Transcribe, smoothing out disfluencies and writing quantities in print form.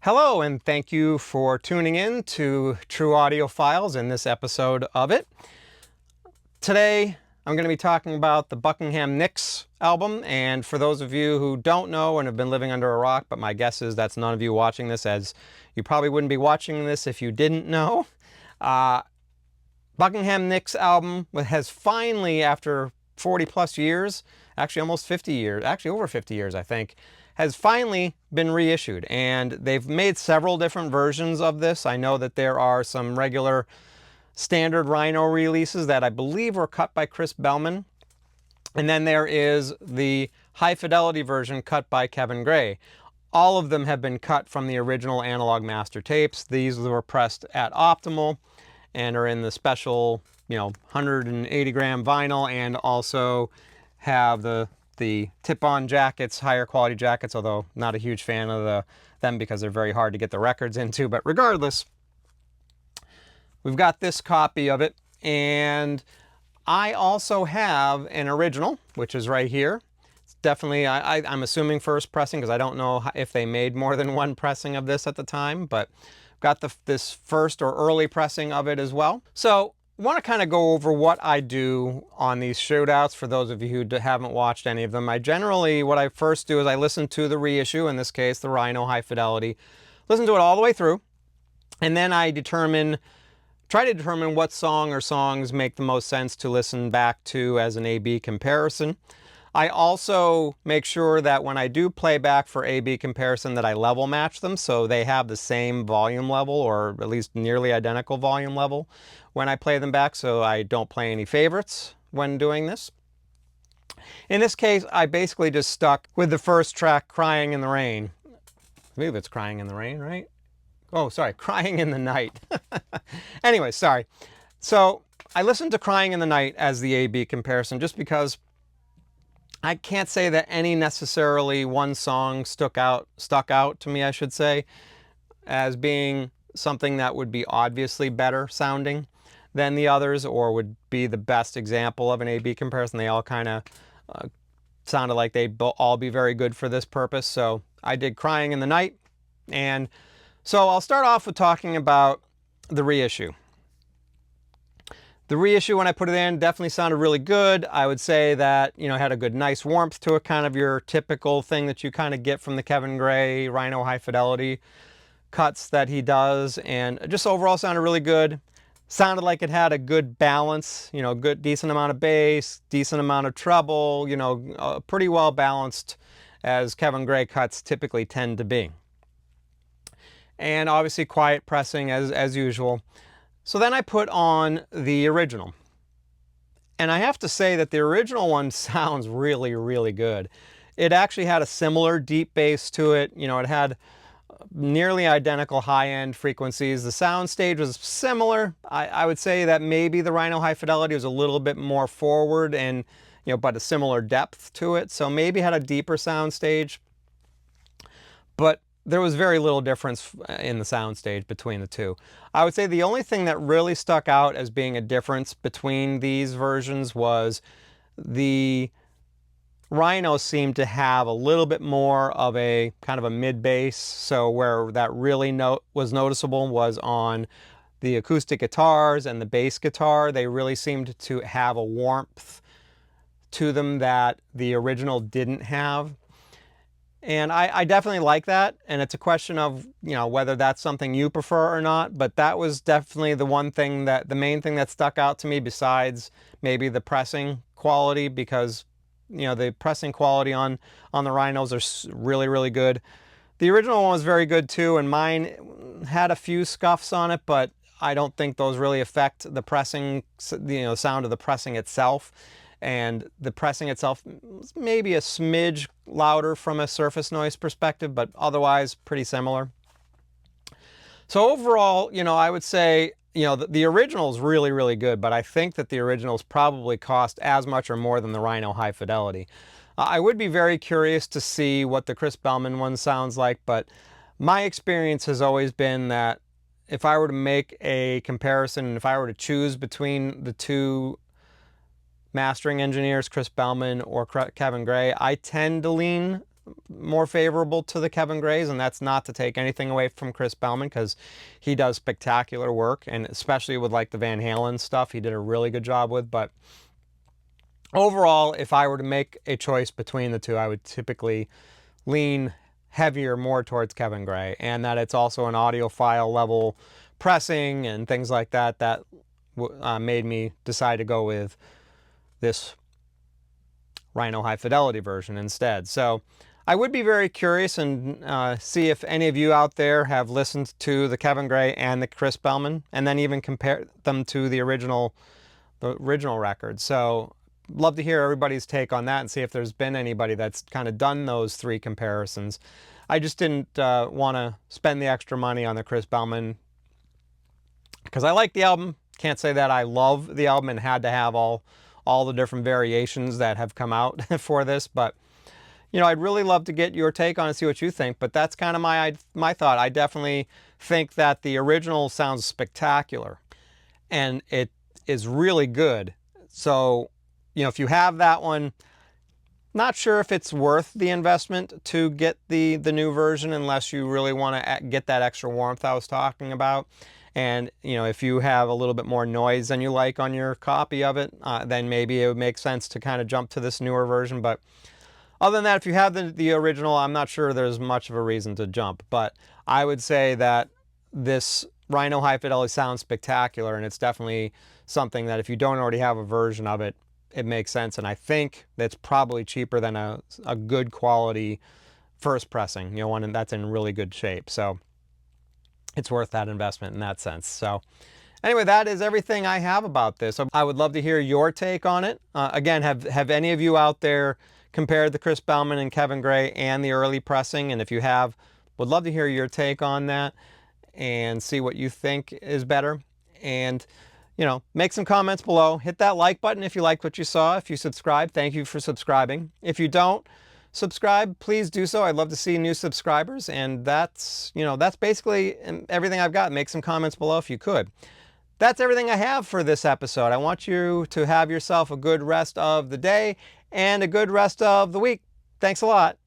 Hello, and thank you for tuning in to True Audio Files in this episode of it. Today, I'm going to be talking about the Buckingham Nicks album, and for those of you who don't know and have been living under a rock, but my guess is that's none of you watching this, as you probably wouldn't be watching this if you didn't know. Buckingham Nicks album has finally, after 40 plus years, actually almost 50 years, actually over 50 years I think, has finally been reissued, and they've made several different versions of this. I know that there are some regular standard Rhino releases that I believe were cut by Chris Bellman, and then there is the High Fidelity version cut by Kevin Gray. All of them have been cut from the original analog master tapes. These were pressed at Optimal and are in the special, 180 gram vinyl, and also have the tip-on jackets, higher quality jackets, although not a huge fan of them because they're very hard to get the records into. But regardless, we've got this copy of it, and I also have an original, which is right here. It's definitely, I'm assuming first pressing, because I don't know if they made more than one pressing of this at the time, but got this first or early pressing of it as well. So I want to kind of go over what I do on these shootouts for those of you who haven't watched any of them. What I first do is I listen to the reissue, in this case the Rhino High Fidelity, listen to it all the way through, and then I try to determine what song or songs make the most sense to listen back to as an A-B comparison. I also make sure that when I do playback for A-B comparison that I level match them so they have the same volume level, or at least nearly identical volume level when I play them back, so I don't play any favorites when doing this. In this case, I basically just stuck with the first track, Crying in the Rain. I believe it's Crying in the Rain, right? Oh, sorry, Crying in the Night. Anyway, sorry. So I listened to Crying in the Night as the A-B comparison just because I can't say that any necessarily one song stuck out to me, I should say, as being something that would be obviously better sounding than the others, or would be the best example of an A-B comparison. They all kind of sounded like they'd all be very good for this purpose. So I did Crying in the Night. And so I'll start off with talking about the reissue. The reissue, when I put it in, definitely sounded really good. I would say that, it had a good, nice warmth to it, kind of your typical thing that you kind of get from the Kevin Gray Rhino High Fidelity cuts that he does, and just overall sounded really good. Sounded like it had a good balance, good, decent amount of bass, decent amount of treble, pretty well balanced, as Kevin Gray cuts typically tend to be. And obviously quiet pressing as usual. So then I put on the original. And I have to say that the original one sounds really, really good. It actually had a similar deep bass to it. It had nearly identical high-end frequencies. The sound stage was similar. I would say that maybe the Rhino High Fidelity was a little bit more forward and, but a similar depth to it. So maybe had a deeper sound stage. But there was very little difference in the sound stage between the two. I would say the only thing that really stuck out as being a difference between these versions was the Rhino seemed to have a little bit more of a kind of a mid bass. So where that really was noticeable was on the acoustic guitars and the bass guitar. They really seemed to have a warmth to them that the original didn't have. And I definitely like that, and it's a question of, whether that's something you prefer or not, but that was definitely the main thing that stuck out to me, besides maybe the pressing quality, because, the pressing quality on the Rhinos are really, really good. The original one was very good too, and mine had a few scuffs on it, but I don't think those really affect the pressing, sound of the pressing itself. And the pressing itself was maybe a smidge louder from a surface noise perspective, but otherwise pretty similar. So overall, I would say, the original is really, really good, but I think that the originals probably cost as much or more than the Rhino High Fidelity. I would be very curious to see what the Chris Bellman one sounds like, but my experience has always been that if I were to make a comparison, and if I were to choose between the two mastering engineers, Chris Bellman or Kevin Gray, I tend to lean more favorable to the Kevin Grays, and that's not to take anything away from Chris Bellman, because he does spectacular work, and especially with like the Van Halen stuff, he did a really good job with. But overall, if I were to make a choice between the two, I would typically lean heavier more towards Kevin Gray, and that it's also an audiophile level pressing and things like that that made me decide to go with this Rhino High Fidelity version instead. So I would be very curious and see if any of you out there have listened to the Kevin Gray and the Chris Bellman, and then even compare them to the original record. So love to hear everybody's take on that and see if there's been anybody that's kind of done those three comparisons. I just didn't want to spend the extra money on the Chris Bellman because I like the album. Can't say that I love the album and had to have all the different variations that have come out for this, but you know, I'd really love to get your take on it, see what you think. But that's kind of my thought. I definitely think that the original sounds spectacular and it is really good. So, you know, if you have that one, not sure if it's worth the investment to get the new version unless you really want to get that extra warmth I was talking about. And, you know, if you have a little bit more noise than you like on your copy of it, then maybe it would make sense to kind of jump to this newer version. But other than that, if you have the original, I'm not sure there's much of a reason to jump. But I would say that this Rhino High Fidelity sounds spectacular, and it's definitely something that if you don't already have a version of it, it makes sense. And I think that's probably cheaper than a good quality first pressing, you know, one that's in really good shape. So it's worth that investment in that sense. So anyway, that is everything I have about this. I would love to hear your take on it. Again, have any of you out there compared the Chris Bellman and Kevin Gray and the early pressing? And if you have, would love to hear your take on that and see what you think is better. And, you know, make some comments below. Hit that like button if you liked what you saw. If you subscribe, thank you for subscribing. If you don't subscribe, please do so. I'd love to see new subscribers. And that's, you know, that's basically everything I've got. Make some comments below if you could. That's everything I have for this episode. I want you to have yourself a good rest of the day and a good rest of the week. Thanks a lot.